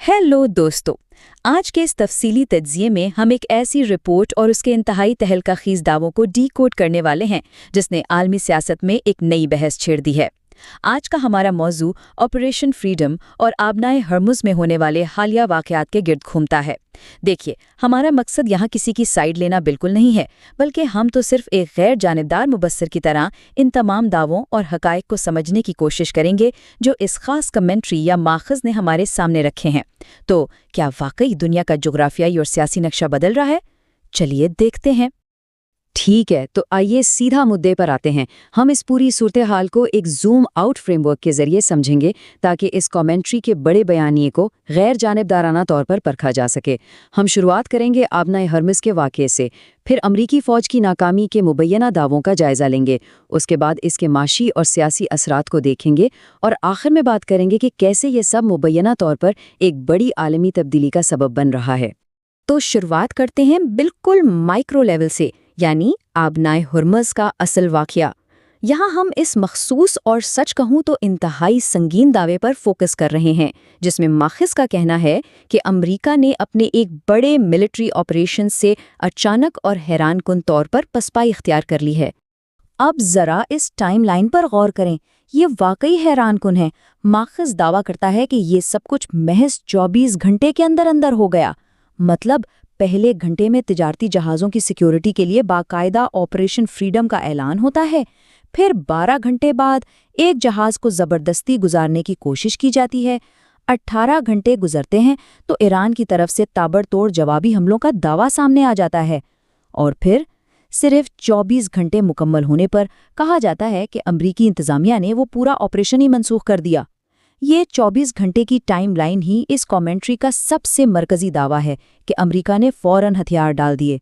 Hello दोस्तों। आज के इस तफसीली तज्जिये में हम एक ऐसी रिपोर्ट और उसके इंतहाई तहलका-खीज़ दावों को डीकोड करने वाले हैं जिसने आलमी सियासत में एक नई बहस छेड़ दी है। आज का हमारा मौजू ऑपरेशन फ्रीडम और आबनाए हर्मुज़ में होने वाले हालिया वाक़यात के गिर्द घूमता है। देखिए, हमारा मकसद यहाँ किसी की साइड लेना बिल्कुल नहीं है, बल्कि हम तो सिर्फ एक गैर जानिबदार मुबस्सिर की तरह इन तमाम दावों और हक़ाइक़ को समझने की कोशिश करेंगे जो इस खास कमेंट्री या माख़ज़ ने हमारे सामने रखे हैं। तो क्या वाकई दुनिया का जुग्राफियाई और सियासी नक्शा बदल रहा है? चलिए देखते हैं। ठीक है, तो आइए सीधा मुद्दे पर आते हैं। हम इस पूरी सूरत हाल को एक जूम आउट फ्रेमवर्क के जरिए समझेंगे ताकि इस कमेंट्री के बड़े बयानिए को गैर जानिबदाराना तौर पर परखा जा सके। हम शुरुआत करेंगे आबनाए हर्मुज़ के वाक़ये से, फिर अमरीकी फ़ौज की नाकामी के मुबैना दावों का जायज़ा लेंगे, उसके बाद इसके माशी और सियासी असरात को देखेंगे और आखिर में बात करेंगे कि कैसे ये सब मुबैना तौर पर एक बड़ी आलमी तब्दीली का सबब बन रहा है। तो शुरुआत करते हैं बिल्कुल माइक्रो लेवल से, यानी आबनाए हर्मुज़ का असल वाक़या। यहाँ हम इस मखसूस और सच कहूँ तो इंतहाई संगीन दावे पर फोकस कर रहे हैं, जिसमें माखिज़ का कहना है कि अमरीका ने अपने एक बड़े मिलिट्री ऑपरेशन से अचानक और हैरानकुन तौर पर पसपाई इख्तियार कर ली है। अब ज़रा इस टाइमलाइन पर गौर करें, ये वाकई हैरानकुन है। माखिज़ दावा करता है कि ये सब कुछ महज 24 घंटे के अंदर अंदर हो गया। मतलब पहले घंटे में तिजारती जहाज़ों की सिक्योरिटी के लिए बाकायदा ऑपरेशन फ्रीडम का ऐलान होता है, फिर 12 घंटे बाद एक जहाज़ को ज़बरदस्ती गुजारने की कोशिश की जाती है। 18 घंटे गुजरते हैं तो ईरान की तरफ से ताबड़तोड़ जवाबी हमलों का दावा सामने आ जाता है, और फिर सिर्फ 24 घंटे मुकम्मल होने पर कहा जाता है कि अमरीकी इंतज़ामिया ने वो पूरा ऑपरेशन ही मनसूख कर दिया। ये 24 घंटे की टाइमलाइन ही इस कमेंट्री का सबसे मरकजी दावा है कि अमेरिका ने फौरन हथियार डाल दिए।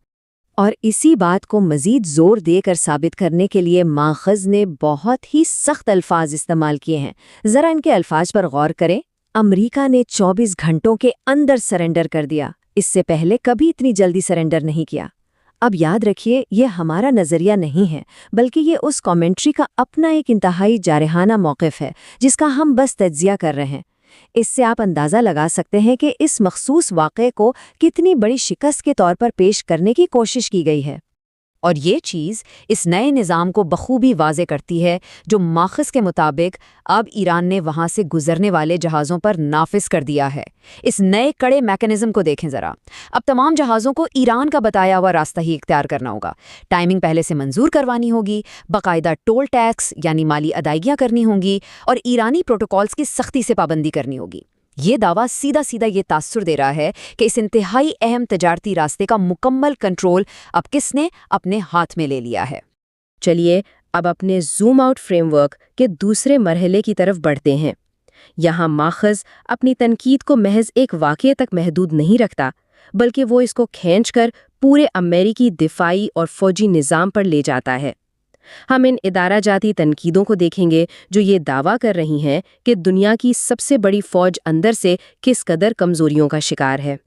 और इसी बात को मज़ीद ज़ोर देकर साबित करने के लिए माखज़ ने बहुत ही सख्त अल्फाज इस्तेमाल किए हैं। ज़रा इनके अल्फाज पर गौर करें। अमरीका ने 24 घंटों के अंदर सरेंडर कर दिया, इससे पहले कभी इतनी जल्दी सरेंडर नहीं किया। अब याद रखिए, ये हमारा नज़रिया नहीं है, बल्कि ये उस कमेंट्री का अपना एक इंतहाई जारहाना मौक़िफ़ है जिसका हम बस तज्ज़िया कर रहे हैं। इससे आप अंदाज़ा लगा सकते हैं कि इस मखसूस वाक़े को कितनी बड़ी शिकस्त के तौर पर पेश करने की कोशिश की गई है। और ये चीज़ इस नए निज़ाम को बखूबी वाज़े करती है जो माखिज़ के मुताबिक अब ईरान ने वहाँ से गुजरने वाले जहाज़ों पर नाफिज कर दिया है। इस नए कड़े मैकेनिज़्म को देखें ज़रा। अब तमाम जहाज़ों को ईरान का बताया हुआ रास्ता ही इख्तियार करना होगा। टाइमिंग पहले से मंजूर करवानी होगी, बाकायदा टोल टैक्स यानी माली अदायगियाँ करनी होंगी और ईरानी प्रोटोकॉल्स की सख्ती से पाबंदी करनी होगी। ये दावा सीधा सीधा ये तासुर दे रहा है कि इस इंतहाई अहम तजारती रास्ते का मुकम्मल कंट्रोल अब किसने अपने हाथ में ले लिया है। चलिए अब अपने जूम आउट फ्रेमवर्क के दूसरे मरहले की तरफ बढ़ते हैं। यहाँ माखज़ अपनी तनकीद को महज एक वाक़ये तक महदूद नहीं रखता, बल्कि वो इसको खींचकर पूरे अमेरिकी दिफाई और फ़ौजी निज़ाम पर ले जाता है। हम इन इदारा जाती तनकीदों को देखेंगे जो ये दावा कर रही हैं कि दुनिया की सबसे बड़ी फ़ौज अंदर से किस कदर कमज़ोरियों का शिकार है।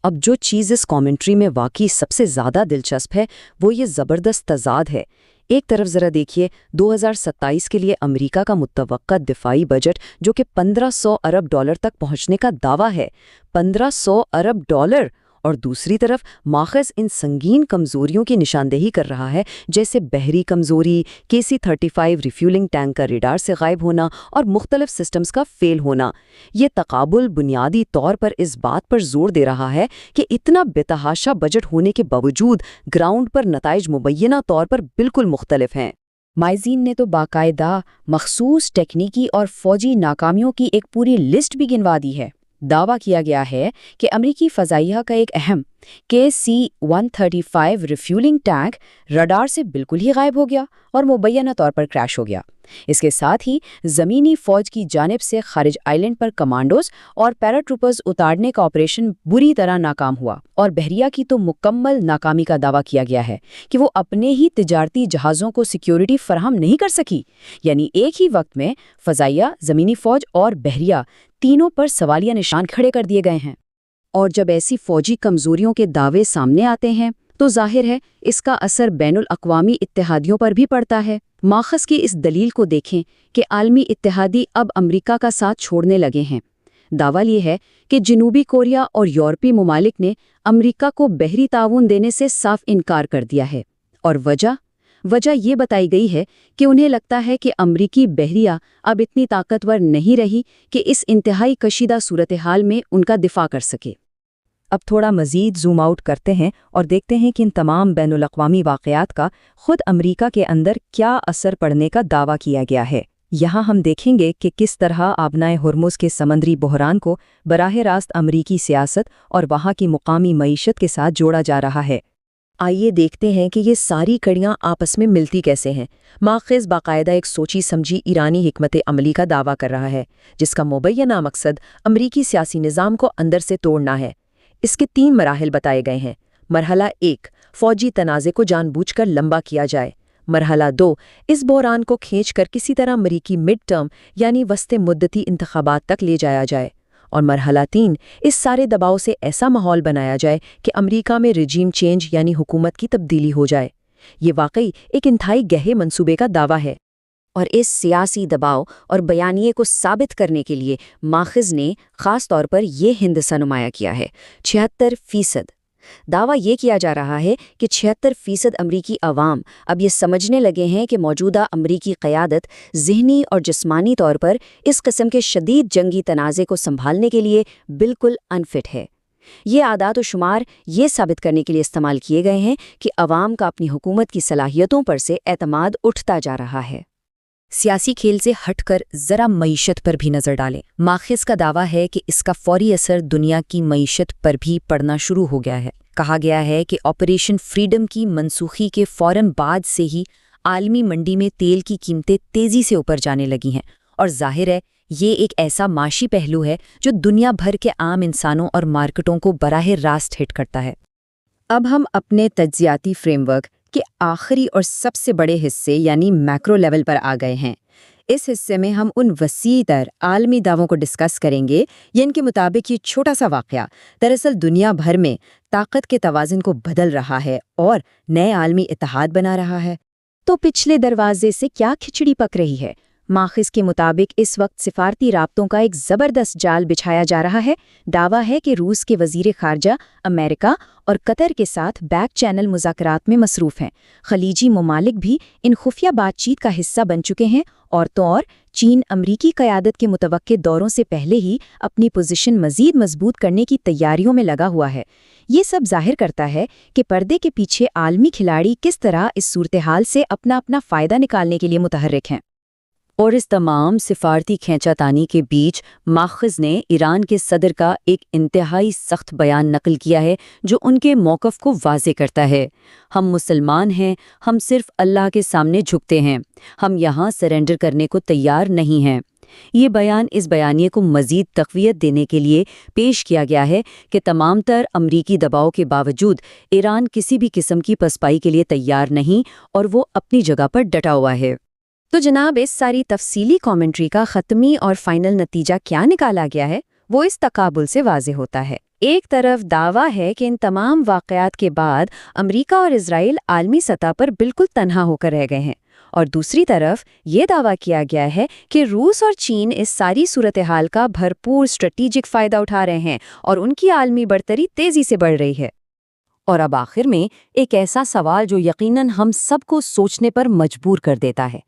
अब जो चीज़ इस कमेंट्री में वाकई सबसे ज़्यादा दिलचस्प है वो ये ज़बरदस्त तज़ाद है। एक तरफ ज़रा देखिए 2027 के लिए अमेरिका का मुतवक्का दिफाई बजट जो कि 1500 अरब डॉलर तक पहुँचने का दावा है। 1500 अरब डॉलर। और दूसरी तरफ माखज़ इन संगीन कमज़ोरियों की निशानदेही कर रहा है, जैसे बहरी कमज़ोरी, KC-35 रिफ्यूलिंग टैंक का रडार से गायब होना और मुख्तलिफ सिस्टम्स का फेल होना। ये तकाबुल बुनियादी तौर पर इस बात पर जोर दे रहा है कि इतना बेतहाशा बजट होने के बावजूद ग्राउंड पर नताइज मुबैना तौर पर बिल्कुल मुख्तलिफ हैं। माइज़ीन ने तो बाकायदा मखसूस टेक्निकी और फ़ौजी नाकामियों की एक पूरी लिस्ट भी गिनवा दी है। दावा किया गया है कि अमरीकी फ़ज़ाइया का एक अहम KC-135 रिफ्यूलिंग टैंक रडार से बिल्कुल ही गायब हो गया और मुबैना तौर पर क्रैश हो गया। इसके साथ ही ज़मीनी फ़ौज की जानिब से खारिज आइलैंड पर कमांडोज और पैराट्रूपर्स उतारने का ऑपरेशन बुरी तरह नाकाम हुआ और बहरिया की तो मुकम्मल नाकामी का दावा किया गया है कि वो अपने ही तिजारती जहाज़ों को सिक्योरिटी फराहम नहीं कर सकी। यानी एक ही वक्त में फ़ज़ाइया, ज़मीनी फ़ौज और बहरिया तीनों पर सवालिया निशान खड़े कर दिए गए हैं। और जब ऐसी फ़ौजी कमज़ोरियों के दावे सामने आते हैं तो जाहिर है इसका असर बैनुल अक़वामी इत्तेहादियों पर भी पड़ता है। माखज़ की इस दलील को देखें कि आलमी इत्तेहादी अब अमरीका का साथ छोड़ने लगे हैं। دعویٰ یہ ہے کہ جنوبی کوریا اور یورپی ممالک نے امریکہ کو بحری تعاون دینے سے صاف انکار کر دیا ہے، اور وجہ یہ بتائی گئی ہے کہ انہیں لگتا ہے کہ امریکی بحریہ اب اتنی طاقتور نہیں رہی کہ اس انتہائی کشیدہ صورتحال میں ان کا دفاع کر سکے۔ اب تھوڑا مزید زوم آؤٹ کرتے ہیں اور دیکھتے ہیں کہ ان تمام بین الاقوامی واقعات کا خود امریکہ کے اندر کیا اثر پڑنے کا دعویٰ کیا گیا ہے۔ یہاں ہم دیکھیں گے کہ کس طرح آبنائے ہرمز کے سمندری بحران کو براہ راست امریکی سیاست اور وہاں کی مقامی معیشت کے ساتھ جوڑا جا رہا ہے۔ آئیے دیکھتے ہیں کہ یہ ساری کڑیاں آپس میں ملتی کیسے ہیں۔ ماخذ باقاعدہ ایک سوچی سمجھی ایرانی حکمت عملی کا دعویٰ کر رہا ہے، جس کا مبینہ مقصد امریکی سیاسی نظام کو اندر سے توڑنا ہے۔ اس کے 3 مراحل بتائے گئے ہیں۔ مرحلہ 1، فوجی تنازع کو جان بوجھ کر لمبا کیا جائے۔ مرحلہ 2، اس بحران کو کھینچ کر کسی طرح امریکی مڈ ٹرم یعنی وسط مدتی انتخابات تک لے جایا جائے۔ اور مرحلہ 3، اس سارے دباؤ سے ایسا ماحول بنایا جائے کہ امریکہ میں رجیم چینج یعنی حکومت کی تبدیلی ہو جائے۔ یہ واقعی ایک انتہائی گہرے منصوبے کا دعویٰ ہے۔ اور اس سیاسی دباؤ اور بیانیے کو ثابت کرنے کے لیے ماخذ نے خاص طور پر یہ ہندسہ نمایاں کیا ہے۔ 76%۔ دعویٰ یہ کیا جا رہا ہے کہ 76% امریکی عوام اب یہ سمجھنے لگے ہیں کہ موجودہ امریکی قیادت ذہنی اور جسمانی طور پر اس قسم کے شدید جنگی تنازع کو سنبھالنے کے لیے بالکل انفٹ ہے۔ یہ اعداد و شمار یہ ثابت کرنے کے لیے استعمال کیے گئے ہیں کہ عوام کا اپنی حکومت کی صلاحیتوں پر سے اعتماد اٹھتا جا رہا ہے۔ سیاسی کھیل سے ہٹ کر ذرا معیشت پر بھی نظر ڈالیں۔ ماخذ کا دعویٰ ہے کہ اس کا فوری اثر دنیا کی معیشت پر بھی پڑنا شروع ہو گیا ہے۔ کہا گیا ہے کہ آپریشن فریڈم کی منسوخی کے فوراً بعد سے ہی عالمی منڈی میں تیل کی قیمتیں تیزی سے اوپر جانے لگی ہیں، اور ظاہر ہے یہ ایک ایسا معاشی پہلو ہے جو دنیا بھر کے عام انسانوں اور مارکیٹوں کو براہ راست ہٹ کرتا ہے۔ اب ہم اپنے تجزیاتی فریم ورک کے آخری اور سب سے بڑے حصے یعنی میکرو لیول پر آ گئے ہیں۔ اس حصے میں ہم ان وسیع تر عالمی دعووں کو ڈسکس کریں گے۔ ان کے مطابق یہ چھوٹا سا واقعہ دراصل دنیا بھر میں طاقت کے توازن کو بدل رہا ہے اور نئے عالمی اتحاد بنا رہا ہے۔ تو پچھلے دروازے سے کیا کھچڑی پک رہی ہے؟ ماخذ کے مطابق اس وقت سفارتی رابطوں کا ایک زبردست جال بچھایا جا رہا ہے۔ دعویٰ ہے کہ روس کے وزیر خارجہ امریکہ اور قطر کے ساتھ بیک چینل مذاکرات میں مصروف ہیں۔ خلیجی ممالک بھی ان خفیہ بات چیت کا حصہ بن چکے ہیں، اور تو اور چین امریکی قیادت کے متوقع دوروں سے پہلے ہی اپنی پوزیشن مزید مضبوط کرنے کی تیاریوں میں لگا ہوا ہے۔ یہ سب ظاہر کرتا ہے کہ پردے کے پیچھے عالمی کھلاڑی کس طرح اس صورتحال سے اپنا فائدہ نکالنے کے لیے متحرک ہیں۔ اور اس تمام سفارتی کھینچا تانی کے بیچ ماخذ نے ایران کے صدر کا ایک انتہائی سخت بیان نقل کیا ہے جو ان کے موقف کو واضح کرتا ہے۔ ہم مسلمان ہیں، ہم صرف اللہ کے سامنے جھکتے ہیں، ہم یہاں سرنڈر کرنے کو تیار نہیں ہیں۔ یہ بیان اس بیانیے کو مزید تقویت دینے کے لیے پیش کیا گیا ہے کہ تمام تر امریکی دباؤ کے باوجود ایران کسی بھی قسم کی پسپائی کے لیے تیار نہیں اور وہ اپنی جگہ پر ڈٹا ہوا ہے۔ تو جناب، اس ساری تفصیلی کامنٹری کا ختمی اور فائنل نتیجہ کیا نکالا گیا ہے؟ وہ اس تقابل سے واضح ہوتا ہے۔ ایک طرف دعویٰ ہے کہ ان تمام واقعات کے بعد امریکہ اور اسرائیل عالمی سطح پر بالکل تنہا ہو کر رہ گئے ہیں، اور دوسری طرف یہ دعویٰ کیا گیا ہے کہ روس اور چین اس ساری صورتحال کا بھرپور اسٹریٹجک فائدہ اٹھا رہے ہیں اور ان کی عالمی برتری تیزی سے بڑھ رہی ہے۔ اور اب آخر میں ایک ایسا سوال جو یقیناً ہم سب کو سوچنے پر مجبور کر دیتا ہے،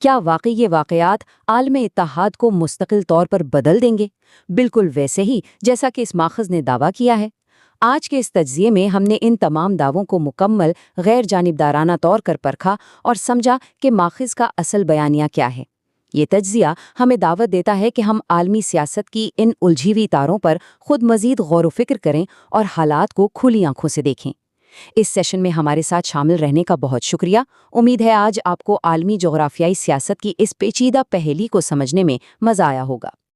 کیا واقعی یہ واقعات عالم اتحاد کو مستقل طور پر بدل دیں گے؟ بالکل ویسے ہی جیسا کہ اس ماخذ نے دعویٰ کیا ہے۔ آج کے اس تجزیے میں ہم نے ان تمام دعووں کو مکمل غیر جانبدارانہ طور پر پرکھا اور سمجھا کہ ماخذ کا اصل بیانیہ کیا ہے۔ یہ تجزیہ ہمیں دعوت دیتا ہے کہ ہم عالمی سیاست کی ان الجھی ہوئی تاروں پر خود مزید غور و فکر کریں اور حالات کو کھلی آنکھوں سے دیکھیں۔ اس سیشن میں ہمارے ساتھ شامل رہنے کا بہت شکریہ۔ امید ہے آج آپ کو عالمی جغرافیائی سیاست کی اس پیچیدہ پہیلی کو سمجھنے میں مزہ آیا ہوگا۔